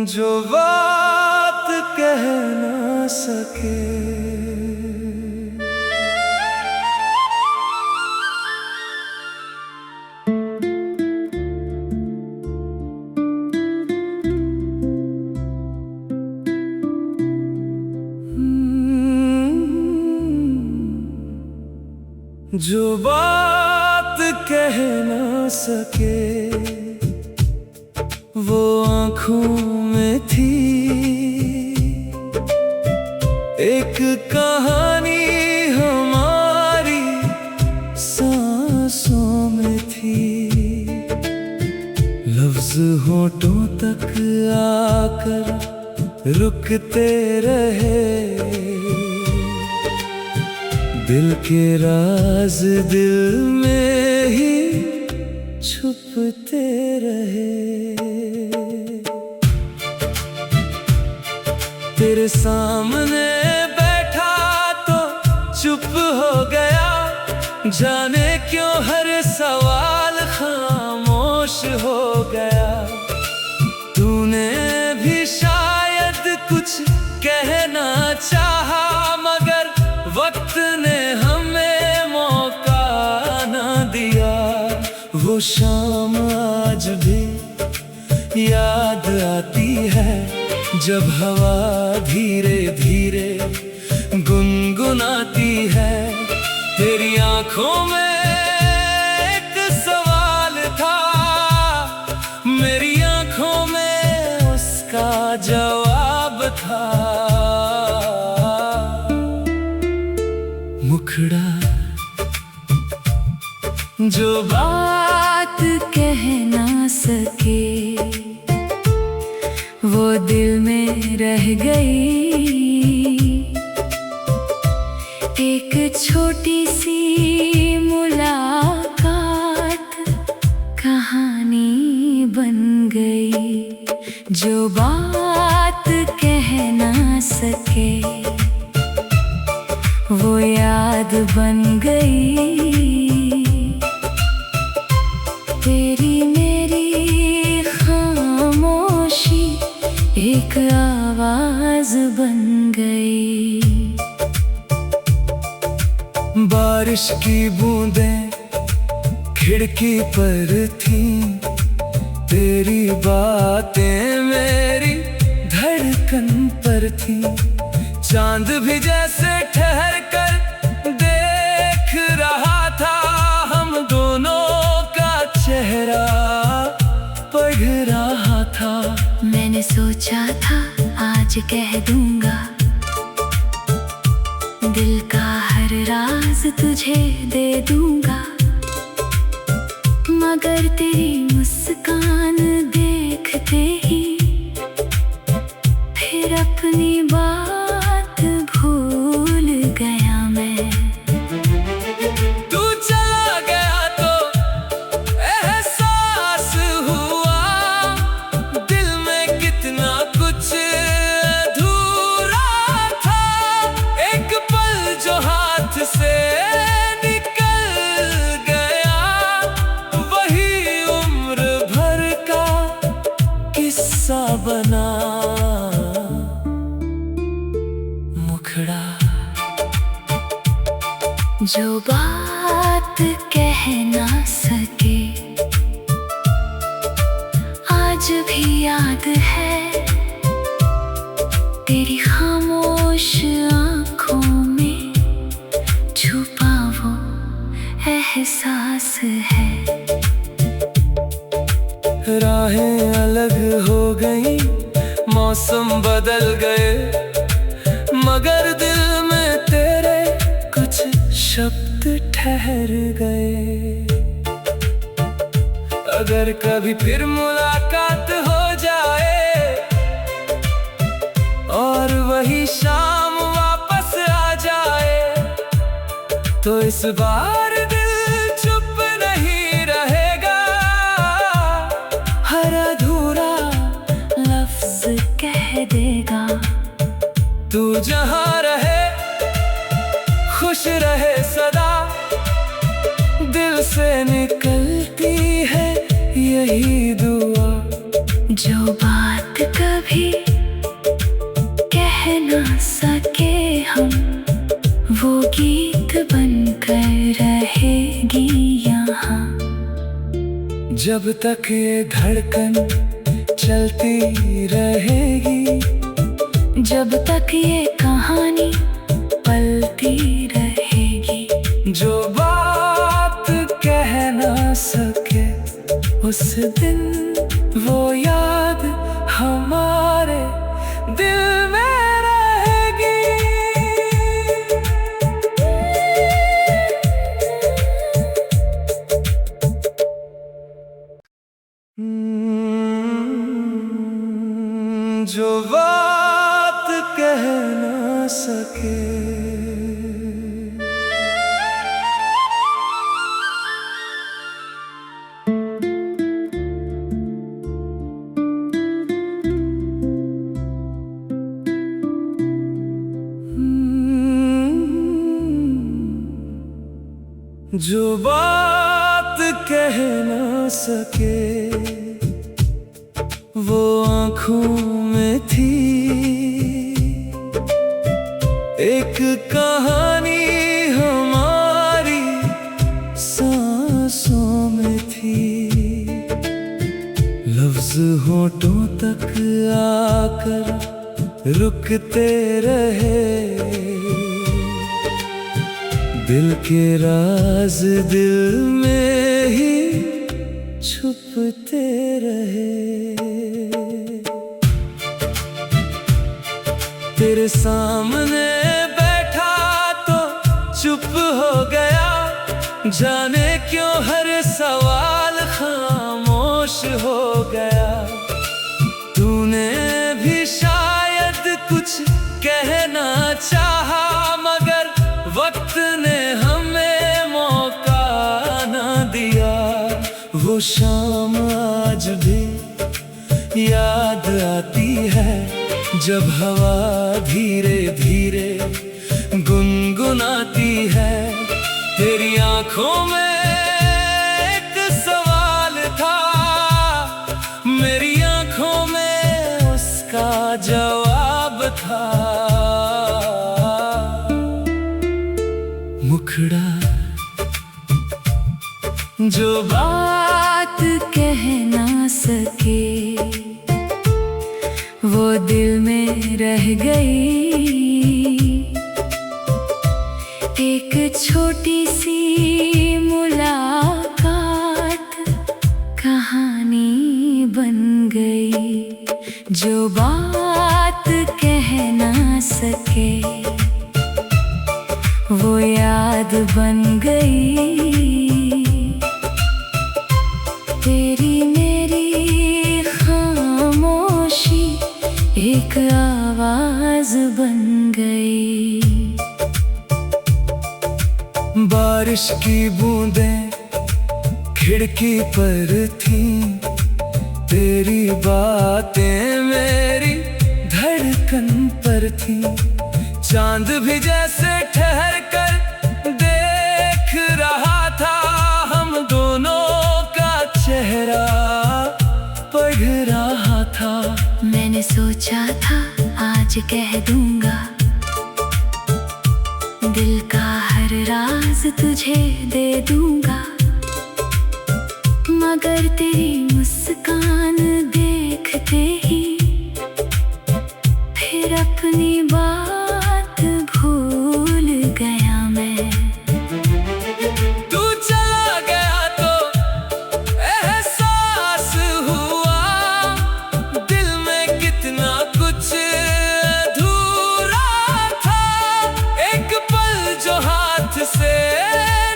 जो बात कह ना सके जो बात कह ना सके वो आँखों में थी। एक कहानी हमारी सांसों में थी। लफ्ज होठों तक आकर रुकते रहे। दिल के राज दिल में ही छुपते रहे। तेरे सामने बैठा तो चुप हो गया। जाने क्यों हर सवाल खामोश हो गया। तूने भी शायद कुछ कहना चाहा, मगर वक्त ने हमें मौका ना दिया। वो शाम आज भी याद आती है, जब हवा धीरे धीरे गुनगुनाती है। तेरी आंखों में एक सवाल था, मेरी आंखों में उसका जवाब था। मुखड़ा जो बात कह ना सके वो दिल में रह गई। एक छोटी सी मुलाकात कहानी बन गई। जो बात कह ना सके वो याद बन गई। तेरी मेरी खामोशी एक आवाज बन गई। बारिश की बूंदें खिड़की पर थीं। तेरी बातें मेरी धड़कन पर थीं। चांद भी जैसे ठहर कर देख रहा था। हम दोनों का चेहरा पढ़ रहा था। मैंने सोचा था आज कह दूंगा, दिल का हर राज तुझे दे दूंगा। मगर तेरी मुस्कान देखते ही फिर अपनी बात भूल गया मैं। तू चला गया तो एहसास हुआ, दिल में कितना कुछ अधूरा था। एक पल जो हाथ से निकल गया, वही उम्र भर का किस्सा बना। मुखड़ा जो बात कह ना सके आज भी याद है। तेरी खामोश आँखों में छुपा वो एहसास है। राहें अलग हो गई, मौसम बदल गए, मगर दिल में तेरे कुछ शब्द ठहर गए। अगर कभी फिर मुलाकात हो जाए और वही शाम वापस आ जाए, तो इस बार दिल चुप नहीं रहेगा। हर अधूरा लफ्ज कह देगा। तू जहाँ रहे खुश रहे सदा। दिल से निकलती है ये यही दुआ। जो बात कभी कह ना सके हम, वो गीत बनकर रहेगी यहाँ। जब तक ये धड़कन चलती रहेगी, जब तक ये कहानी पलती रहेगी। जो बात कह ना सके उस दिन, वो याद हमारे दिल में रहेगी। जो बात कह ना सके। जो बात कह ना सके वो आँखों में थी, एक कहानी हमारी सांसों में थी। लफ्ज होठों तक आकर रुकते रहे, दिल के राज दिल में ही छुपते रहे। तेरे सामने बैठा तो चुप हो गया, जाने क्यों हर सवाल खामोश हो गया। तूने भी शायद कुछ कहना चाहा, मगर वक्त ने हमें मौका न दिया। वो शाम आज भी याद आती है, जब हवा धीरे धीरे गुनगुनाती है। तेरी आंखों में एक सवाल था, मेरी आंखों में उसका जवाब था। मुखड़ा जो बात कह ना सके वो दिल में रह गई। एक छोटी सी मुलाकात कहानी बन गई। जो बात कह ना सके वो याद बन गई। तेरी मेरी खामोशी एक आवाज बन गई। बारिश की बूंदें खिड़की पर थीं, तेरी बातें मेरी धड़कन पर थीं। चांद भी जैसे ठहर कर देख रहा था, हम दोनों का चेहरा पढ़ रहा था। मैंने सोचा था आज कह दूंगा, दिल का हर राज तुझे दे दूंगा। मगर तेरी मुस्कान देखते ही फिर अपनी बात भूल गया मैं। तू चला गया तो एहसास हुआ, दिल में कितना कुछ अधूरा था। एक पल जो हाथ से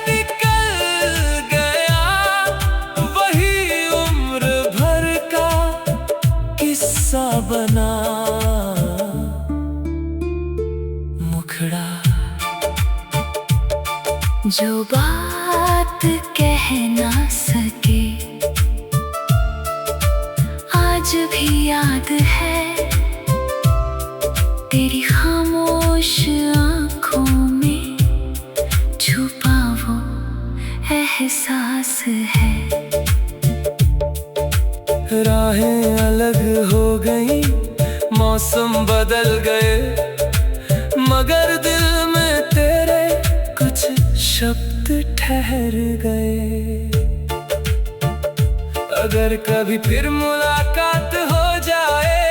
निकल गया, वही उम्र भर का किस्सा बना। मुखड़ा जो बात कह ना सके आज भी याद है। तेरी खामोश आँखों में छुपा वो एहसास है। राहें अलग हो गई, मौसम बदल गए, मगर दिल में तेरे कुछ शब्द ठहर गए। अगर कभी फिर मुलाकात हो जाए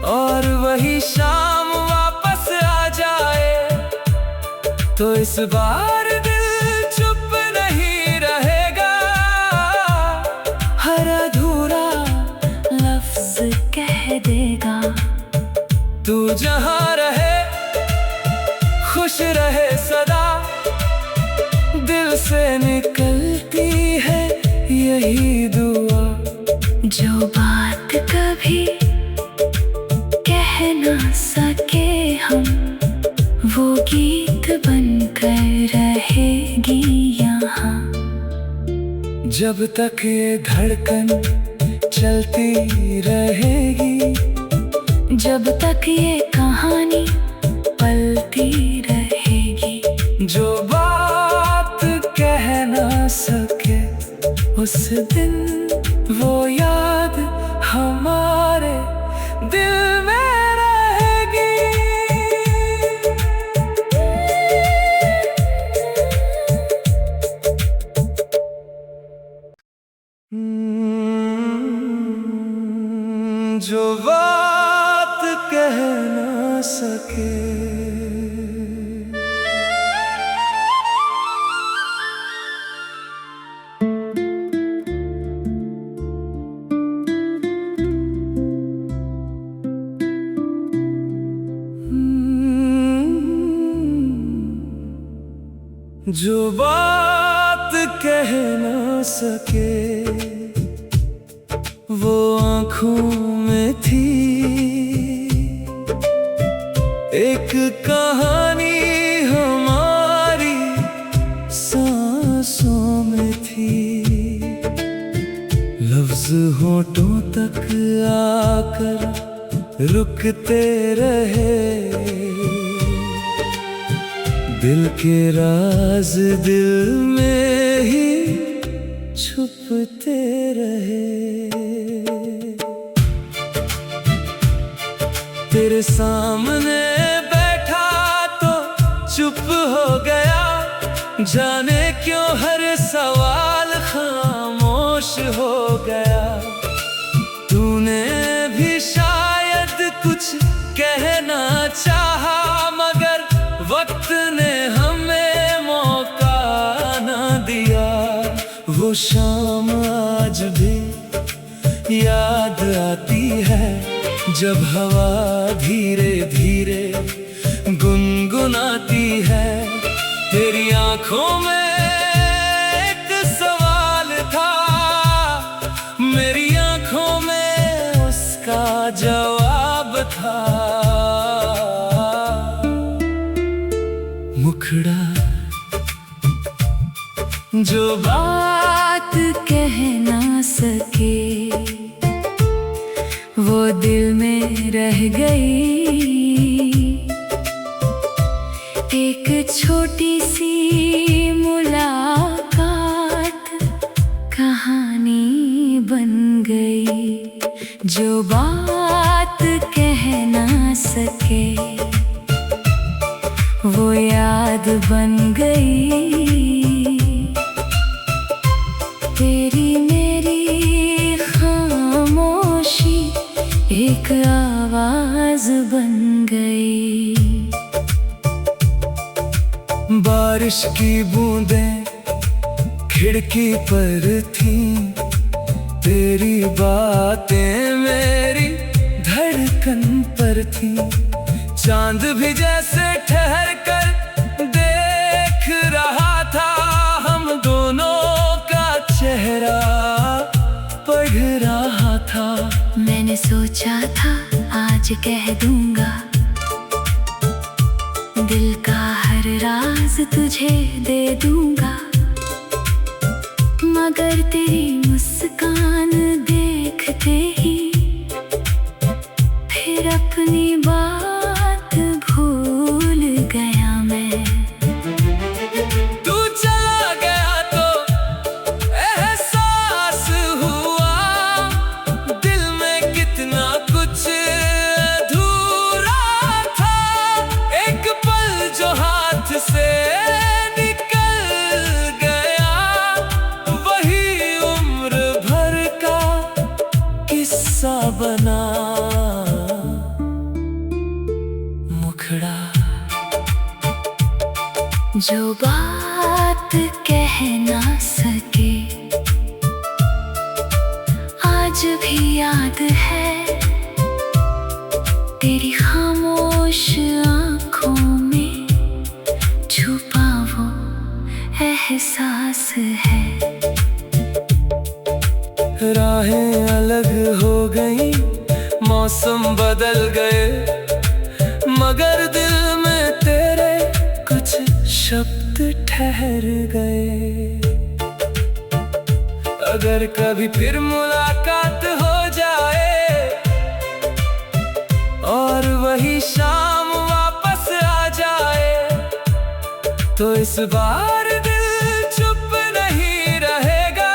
और वही शाम वापस आ जाए, तो इस बार दिल चुप नहीं रहेगा, हर अधूरा लफ्ज कह देगा। तू जहाँ रहे खुश रहे सदा, दिल से निकलती है यही दुआ। जो बात कभी कह ना सके हम, वो गीत बनकर रहेगी यहाँ। जब तक ये धड़कन चलती रहेगी, जब तक ये कहानी पलती रहेगी। जो बात कह ना सके उस दिन, वो याद हमारे दिल में रहेगी। जो बात कह ना सके। जो बात कह ना सके वो आँखों में थी, एक कहानी हमारी सांसों में थी। लफ्ज होठों तक आकर रुकते रहे, दिल के राज दिल में ही छुपते रहे। तेरे सामने बैठा तो चुप हो गया, जाने क्यों हर सवाल खामोश हो गया। तूने भी शायद कुछ कहना चाहा, मगर वक्त ने हमें मौका न दिया। वो शाम आज भी याद आती है, जब हवा धीरे धीरे गुनगुनाती है। तेरी आंखों में एक सवाल था, मेरी आंखों में उसका जवाब था। मुखड़ा जो बात कह ना सके वो दिल में रह गई। एक छोटी सी मुलाकात कहानी बन गई। जो बात कह ना सके वो याद बन गई। तेरी मेरी खामोशी एक आवाज बन गई। बारिश की बूंदें खिड़की पर थीं, तेरी बातें मेरी धड़कन पर थीं। चांद भी जैसे ठहर कर देख रहा था, हम दोनों का चेहरा पढ़ रहा था। मैंने सोचा था आज कह दूंगा, दिल का हर राज तुझे दे दूंगा। मगर तेरी मुस्कान देखते ही फिर अपनी बात भूल गया मैं। तू चला गया तो एहसास हुआ जो बात कह ना सके आज भी याद है, तेरी खामोश आंखों में छुपा वो एहसास है। राहें अलग हो गई, मौसम बदल गए, मगर दिल में तेरे कुछ शब्द ठहर गए। अगर कभी फिर मुलाकात हो जाए और वही शाम वापस आ जाए, तो इस बार दिल चुप नहीं रहेगा,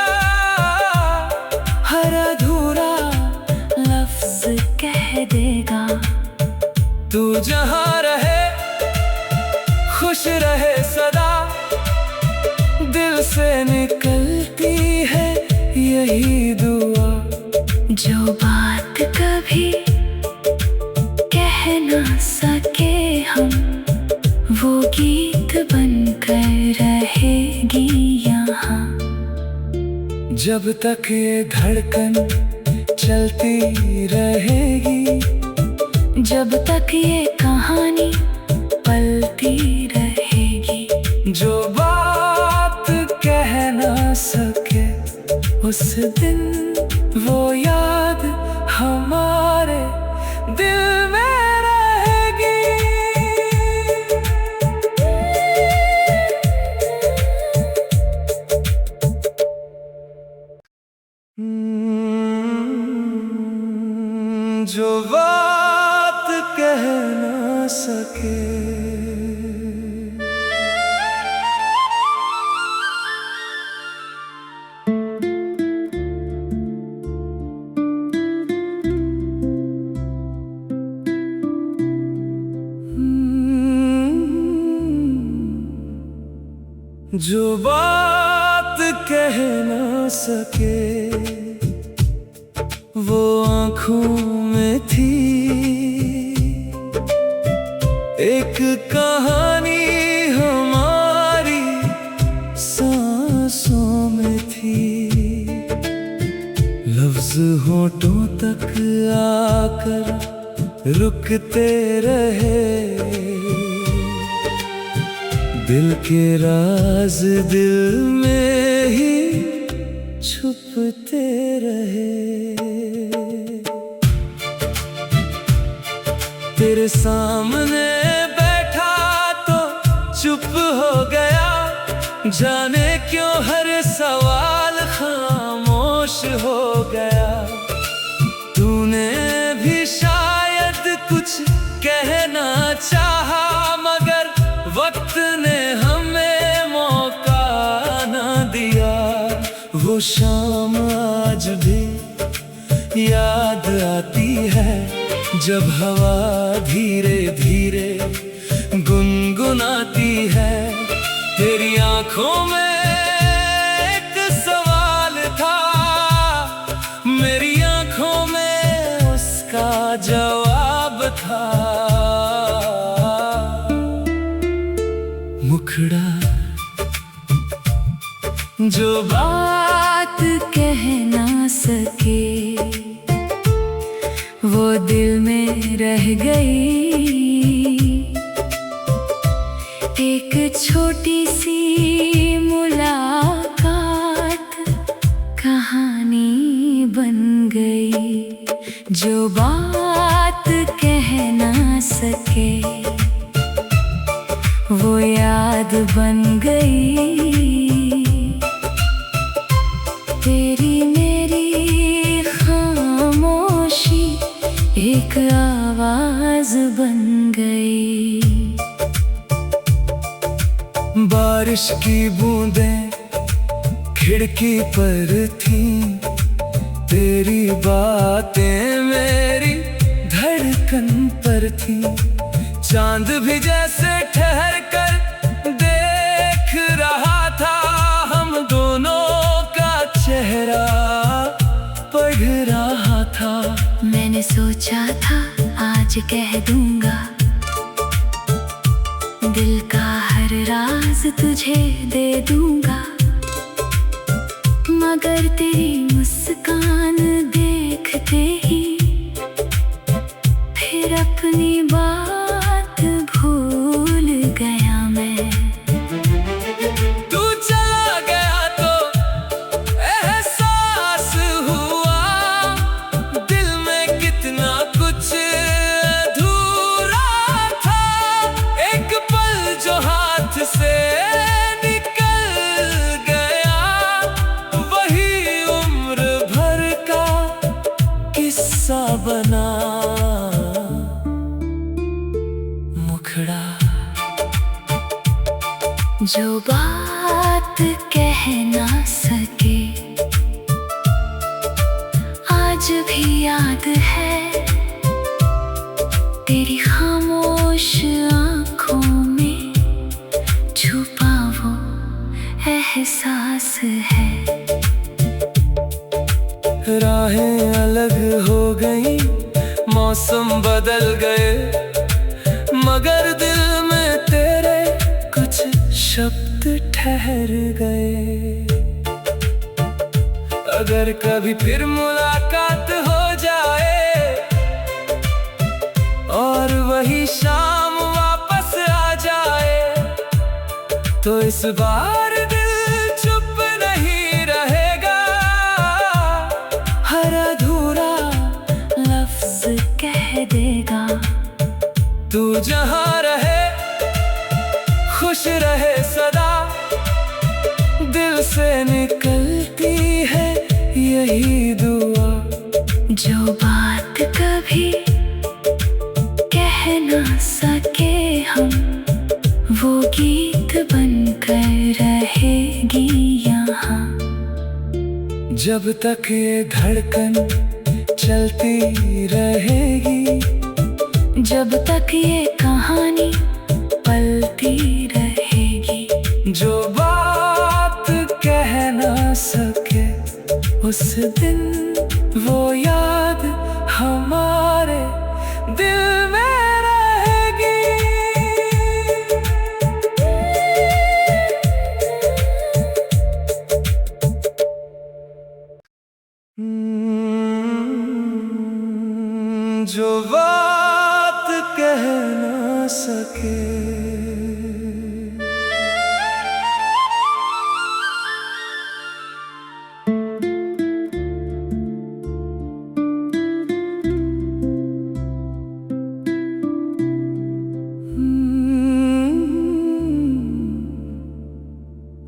हर अधूरा लफ्ज कह देगा। तू जहाँ रहे खुश रहे सदा, दिल से निकलती है यही दुआ। जो बात कभी कह ना सके हम, वो गीत बनकर रहेगी यहाँ। जब तक ये धड़कन चलती रहेगी, जब तक ये कहानी पलती रहेगी। जो बात कह ना सके उस दिन वो याद हमारे दिल में रहेगी। जो बात कह ना सके। जो बात कह ना सके वो आँखों में थी, एक कहानी हमारी सांसों में थी। लफ्ज होठों तक आकर रुकते रहे, दिल के राज दिल में ही छुपते रहे। तेरे सामने बैठा तो चुप हो गया, जाने क्यों हर सवाल खामोश हो गया। तूने भी शायद कुछ कहना चाहा, मगर वक्त ने हमें मौका न दिया। वो शाम आज भी याद आती है, जब हवा धीरे धीरे गुनगुनाती है। तेरी आंखों में एक सवाल था, मेरी आंखों में उसका जवाब था। मुखड़ा जो बात कह ना सके वो दिल में रह गई। एक छोटी सी मुलाकात कहानी बन गई। जो बात कह ना सके वो याद बन गई। तेरी मेरी खामोशी एक आवाज बन गई। बारिश की बूंदें खिड़की पर थीं, तेरी बातें मेरी धड़कन पर थीं। चांद भी जैसे ठहर कर देख रहा था, हम दोनों का चेहरा पढ़ रहा था। मैंने सोचा था आज कह दूंगा, दिल का हर राज राज तुझे दे दूंगा, मगर तेरी मुस्कान देखते ही फिर अपनी बात भूल गया मैं। तू चला गया तो एहसास हुआ, दिल में कितना कुछ अधूरा था। एक पल जो हाथ से निकल गया, वही उम्र भर का किस्सा बना। मुखड़ा जो बात कह ना सके आज भी याद है, तेरी खामोश आंखों में छुपा वो एहसास है। राहें अलग हो गई, मौसम बदल गए, मगर दिल में तेरे कुछ शब्द ठहर गए। अगर कभी फिर मुलाकात हो जाए और वही शाम वापस आ जाए, तो इस बार दिल चुप नहीं रहेगा। हर अधूरा लफ्ज कह देगा, तू जहाँ रहे खुश रहे सदा। दिल से निकलती है यही दुआ। जो बात कभी कह ना सके हम, वो गीत बनकर रहेगी यहाँ। जब तक ये धड़कन चलती रहेगी, जब तक ये कहानी पलती रहेगी। जो बात कह ना सके उस दिन, वो याद हमारे दिल में रहेगी। जो बात कह ना सके।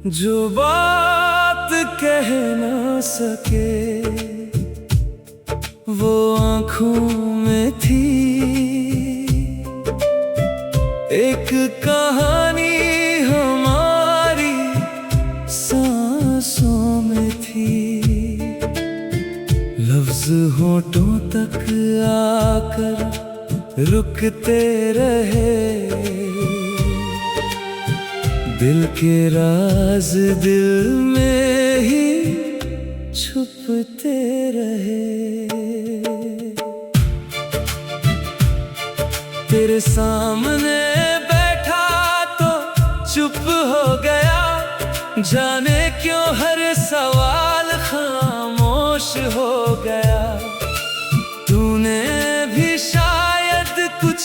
जो बात कह ना सके वो आँखों में थी, एक कहानी हमारी सांसों में थी। लफ्ज होठों तक आकर रुकते रहे, दिल के राज दिल में ही छुपते रहे। तेरे सामने बैठा तो चुप हो गया, जाने क्यों हर सवाल खामोश हो गया। तूने भी शायद कुछ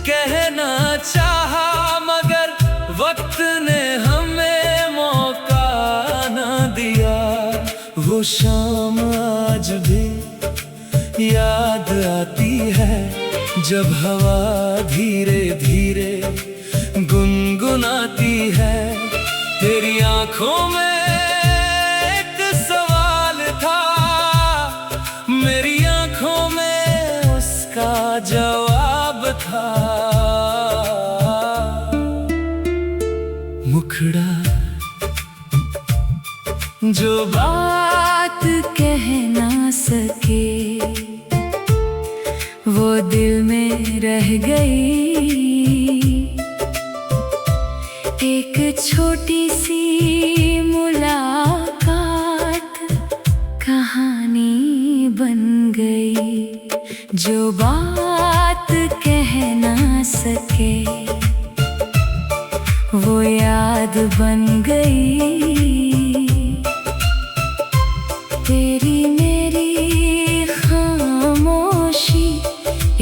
कहना चाहा, मगर वक्त ने हमें मौका न दिया। वो शाम आज भी याद आती है, जब हवा धीरे धीरे गुनगुनाती है। तेरी आंखों में एक सवाल था, मेरी आंखों में उसका जवाब था। मुखड़ा जो बात कह ना सके वो दिल में रह गई। एक छोटी सी मुलाकात कहानी बन गई। जो बात कह ना सके वो याद बन गई। तेरी मेरी खामोशी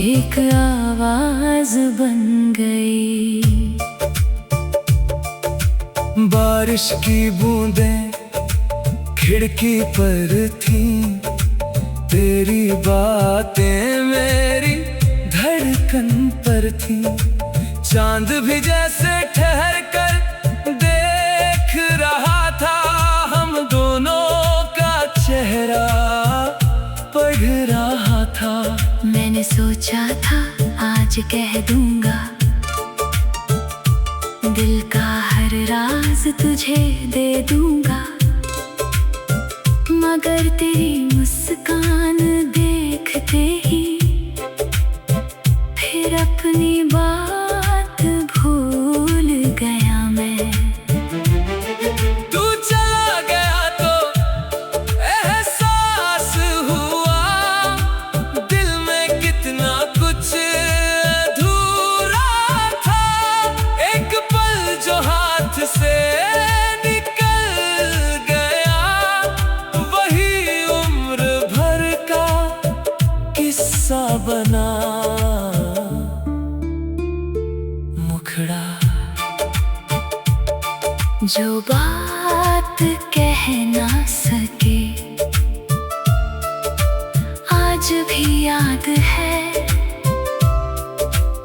एक आवाज बन गई। बारिश की बूंदें खिड़की पर थी, तेरी बातें मेरी धड़कन पर थी। चांद भी जैसे ठहर कर देख रहा था, हम दोनों का चेहरा पढ़ रहा था। मैंने सोचा था आज कह दूंगा, दिल का हर राज तुझे दे दूंगा। मगर तेरी मुस्कान देखते ही फिर अपनी बात भूल गया मैं। तू चला गया तो एहसास हुआ, दिल में कितना कुछ अधूरा था। एक पल जो हाथ से बना मुखड़ा। जो बात कह ना सके आज भी याद है,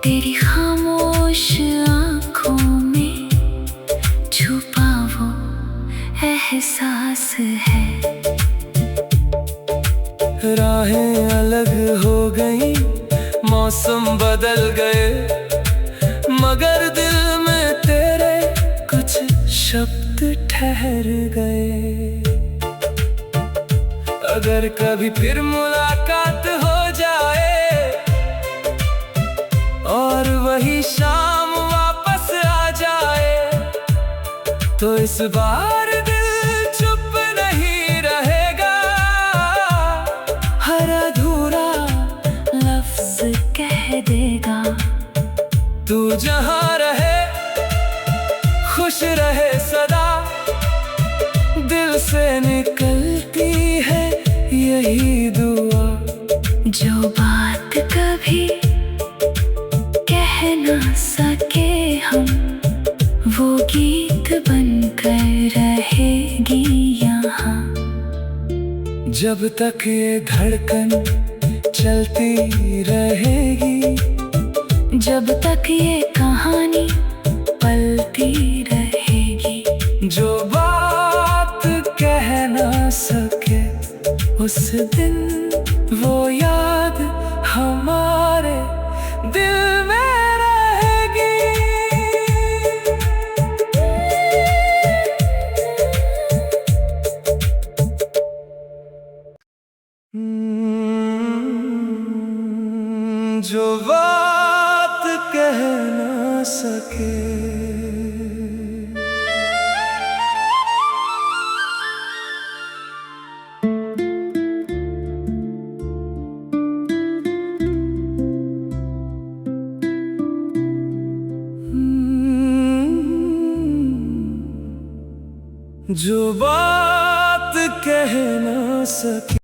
तेरी खामोश आंखों में छुपा वो एहसास है। राहें अलग हो गई, मौसम बदल गए, मगर दिल में तेरे कुछ शब्द ठहर गए। अगर कभी फिर मुलाकात हो जाए और वही शाम वापस आ जाए, तो इस बार दिल चुप नहीं रहेगा। हर अधूरा लफ्ज कह देगा। तू जहाँ रहे खुश रहे सदा, दिल से निकलती है यही दुआ। जो बात कभी कह ना सके हम, वो गीत बनकर रहेगी यहाँ। जब तक ये धड़कन चलती रहेगी, जब तक ये कहानी पलती रहेगी। जो बात कह ना सके उस दिन वो याद हमारे दिल में रहेगी। जो बात कह ना सके। जो बात कह ना सके।